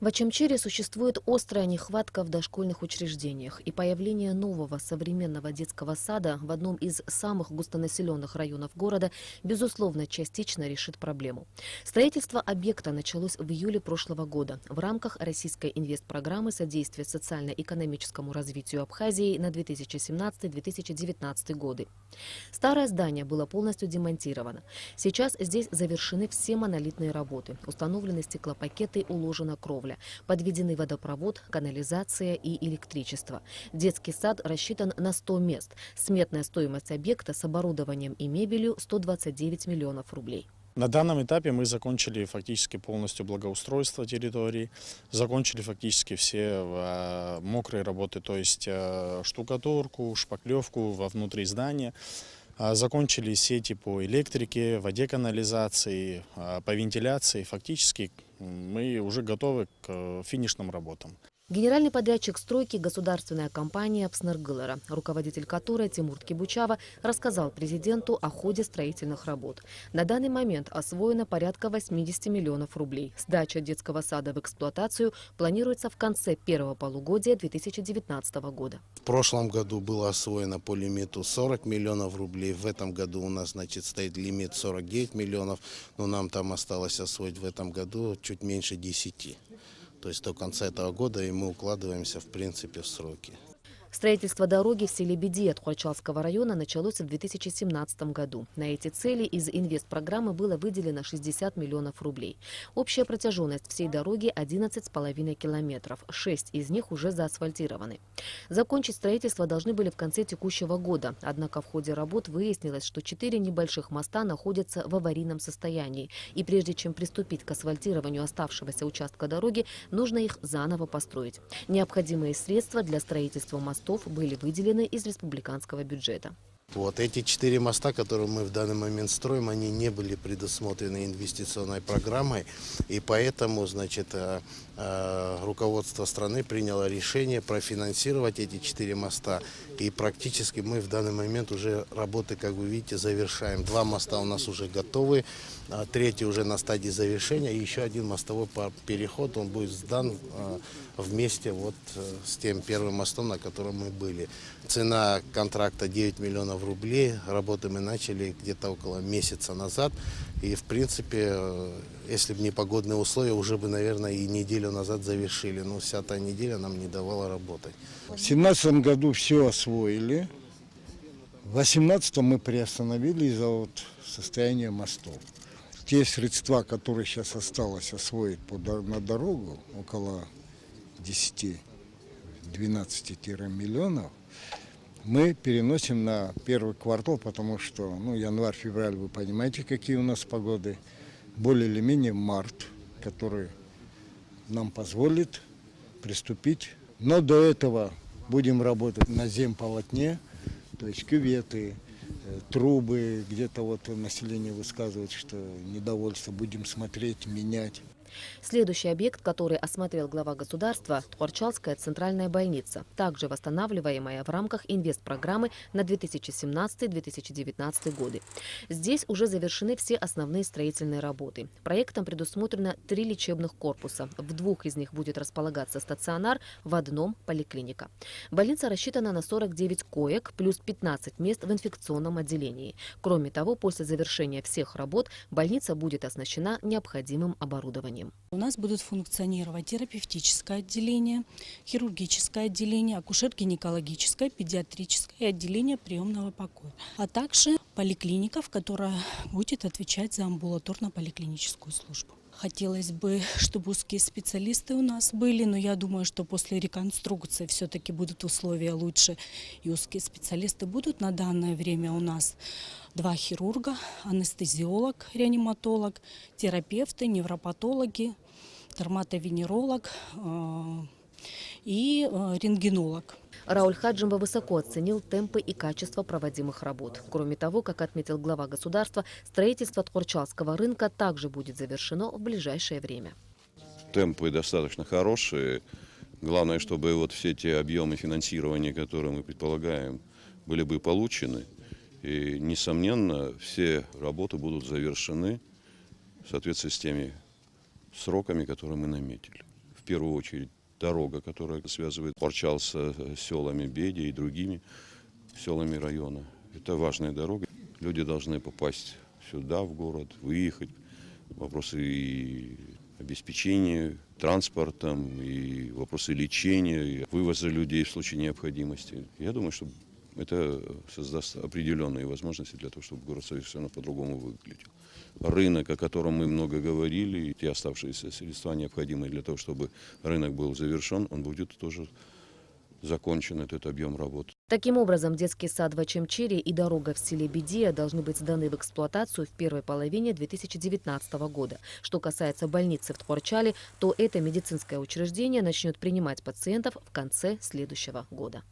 В Очамчире существует острая нехватка в дошкольных учреждениях, и появление нового современного детского сада в одном из самых густонаселенных районов города, безусловно, частично решит проблему. Строительство объекта началось в июле прошлого года в рамках российской инвестпрограммы содействия социально-экономическому развитию Абхазии на 2017-2019 годы. Старое здание было полностью демонтировано. Сейчас здесь завершены все монолитные работы, установлены стеклопакеты, уложена кровля. Подведены водопровод, канализация и электричество. Детский сад рассчитан на 100 мест. Сметная стоимость объекта с оборудованием и мебелью – 129 миллионов рублей. На данном этапе мы закончили фактически полностью благоустройство территории, закончили фактически все мокрые работы, то есть штукатурку, шпаклевку внутри здания. Закончили сети по электрике, воде, канализации, по вентиляции. Фактически мы уже готовы к финишным работам. Генеральный подрядчик стройки – государственная компания «Пснергылера», руководитель которой Тимур Ткибучава рассказал президенту о ходе строительных работ. На данный момент освоено порядка 80 миллионов рублей. Сдача детского сада в эксплуатацию планируется в конце первого полугодия 2019 года. В прошлом году было освоено по лимиту 40 миллионов рублей. В этом году у нас, стоит лимит 49 миллионов, но нам там осталось освоить в этом году чуть меньше 10. То есть до конца этого года и мы укладываемся в принципе в сроки. Строительство дороги в селе Бедия Тхуачалского района началось в 2017 году. На эти цели из инвестпрограммы было выделено 60 миллионов рублей. Общая протяженность всей дороги 11,5 километров. 6 из них уже заасфальтированы. Закончить строительство должны были в конце текущего года. Однако в ходе работ выяснилось, что 4 небольших моста находятся в аварийном состоянии. И прежде чем приступить к асфальтированию оставшегося участка дороги, нужно их заново построить. Необходимые средства для строительства мостов были выделены из республиканского бюджета. Вот эти 4 моста, которые мы в данный момент строим, они не были предусмотрены инвестиционной программой, и поэтому, руководство страны приняло решение профинансировать эти 4 моста. И практически мы в данный момент уже работы, как вы видите, завершаем. 2 моста у нас уже готовы, 3 уже на стадии завершения, и еще один мостовой переход, он будет сдан вместе с тем первым мостом, на котором мы были. Цена контракта 9 миллионов рублей. Работы мы начали где-то около месяца назад. И, в принципе, если бы не погодные условия, уже бы, наверное, и неделю назад завершили. Но вся та неделя нам не давала работать. В 2017 году все освоили. В 2018 мы приостановили из-за состояния мостов. Те средства, которые сейчас осталось освоить на дорогу, около 10-12 миллионов, мы переносим на первый квартал, потому что январь-февраль, вы понимаете, какие у нас погоды, более или менее март, который нам позволит приступить. Но до этого будем работать на земполотне, то есть кюветы, трубы, где-то население высказывает, что недовольство, будем смотреть, менять. Следующий объект, который осмотрел глава государства – Тхуачалская центральная больница, также восстанавливаемая в рамках инвестпрограммы на 2017-2019 годы. Здесь уже завершены все основные строительные работы. Проектом предусмотрено 3 лечебных корпуса. В 2 из них будет располагаться стационар, в одном – поликлиника. Больница рассчитана на 49 коек, плюс 15 мест в инфекционном отделении. Кроме того, после завершения всех работ больница будет оснащена необходимым оборудованием. У нас будут функционировать терапевтическое отделение, хирургическое отделение, акушер-гинекологическое, педиатрическое и отделение приемного покоя, а также поликлиника, которая будет отвечать за амбулаторно-поликлиническую службу. Хотелось бы, чтобы узкие специалисты у нас были, но я думаю, что после реконструкции все-таки будут условия лучше, и узкие специалисты будут. На данное время у нас 2 хирурга, анестезиолог, реаниматолог, терапевты, невропатологи, дерматовенеролог и рентгенолог. Рауль Хаджимба высоко оценил темпы и качество проводимых работ. Кроме того, как отметил глава государства, строительство Тхуачалского рынка также будет завершено в ближайшее время. Темпы достаточно хорошие. Главное, чтобы все те объемы финансирования, которые мы предполагаем, были бы получены. И, несомненно, все работы будут завершены в соответствии с теми сроками, которые мы наметили. В первую очередь дорога, которая связывает Порчал с селами Бедя и другими селами района. Это важная дорога. Люди должны попасть сюда, в город, выехать. Вопросы и обеспечения транспортом, и вопросы лечения, и вывоза людей в случае необходимости. Я думаю, что это создаст определенные возможности для того, чтобы город совершенно по-другому выглядел. Рынок, о котором мы много говорили, и те оставшиеся средства, необходимые для того, чтобы рынок был завершен, он будет тоже закончен, этот объем работы. Таким образом, детский сад в Ачамчире и дорога в селе Бедия должны быть сданы в эксплуатацию в первой половине 2019 года. Что касается больницы в Тхорчале, то это медицинское учреждение начнет принимать пациентов в конце следующего года.